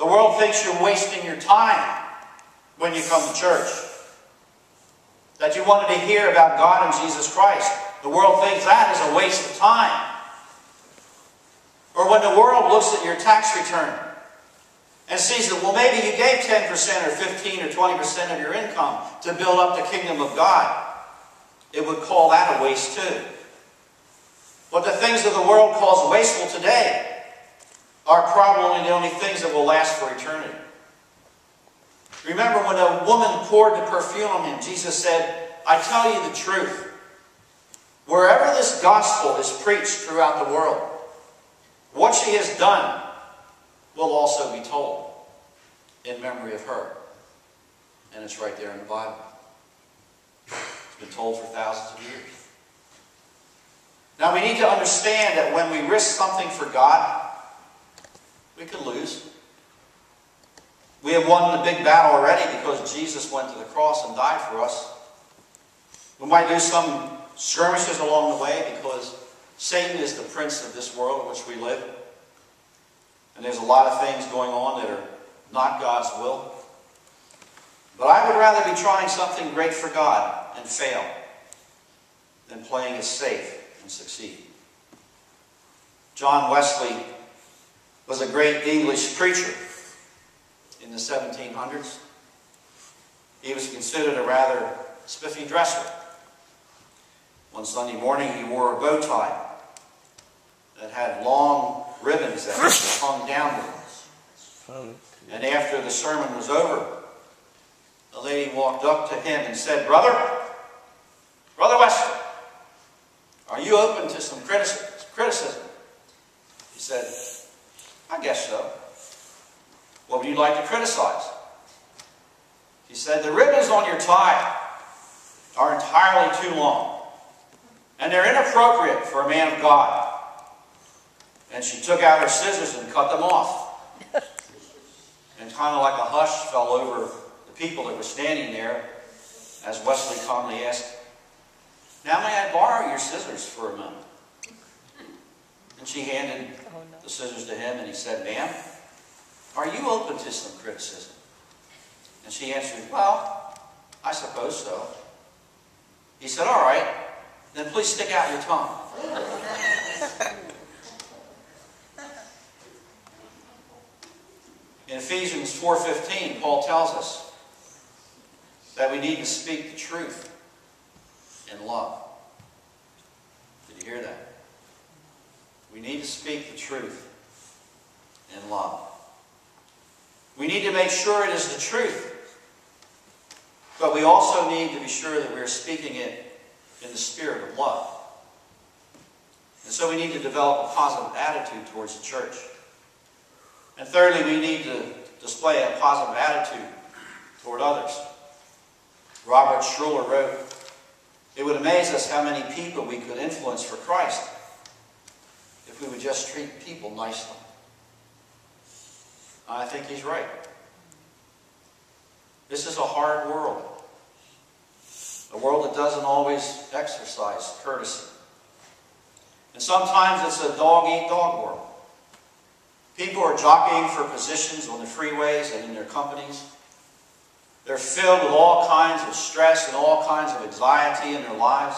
The world thinks you're wasting your time when you come to church. That you wanted to hear about God and Jesus Christ. The world thinks that is a waste of time. Or when the world looks at your tax return and sees that, well, maybe you gave 10% or 15 or 20% of your income to build up the kingdom of God, it would call that a waste too. What the things of the world calls wasteful today are probably the only things that will last for eternity. Remember when a woman poured the perfume on him, Jesus said, I tell you the truth. Wherever this gospel is preached throughout the world, what she has done will also be told in memory of her. And it's right there in the Bible. It's been told for thousands of years. Now we need to understand that when we risk something for God, we could lose. We have won the big battle already because Jesus went to the cross and died for us. We might do some skirmishes along the way because Satan is the prince of this world in which we live. And there's a lot of things going on that are not God's will. But I would rather be trying something great for God and fail than playing it safe and succeed. John Wesley was a great English preacher in the 1700s. He was considered a rather spiffy dresser. One Sunday morning he wore a bow tie that had long ribbons that hung downward. And after the sermon was over, a lady walked up to him and said, Brother Wesley, are you open to some criticism? He said, I guess so. What would you like to criticize? He said, the ribbons on your tie are entirely too long. And they're inappropriate for a man of God. And she took out her scissors and cut them off. And kind of like a hush fell over the people that were standing there as Wesley calmly asked, now may I borrow your scissors for a moment? And she handed the scissors to him and he said, ma'am, are you open to some criticism? And she answered, well, I suppose so. He said, all right, then please stick out your tongue. In Ephesians 4:15, Paul tells us that we need to speak the truth in love. Did you hear that? We need to speak the truth in love. We need to make sure it is the truth, but we also need to be sure that we're speaking it in the spirit of love. And so we need to develop a positive attitude towards the church. And thirdly, we need to display a positive attitude toward others. Robert Schuller wrote, it would amaze us how many people we could influence for Christ if we would just treat people nicely. I think he's right. This is a hard world. A world that doesn't always exercise courtesy. And sometimes it's a dog-eat-dog world. People are jockeying for positions on the freeways and in their companies. They're filled with all kinds of stress and all kinds of anxiety in their lives.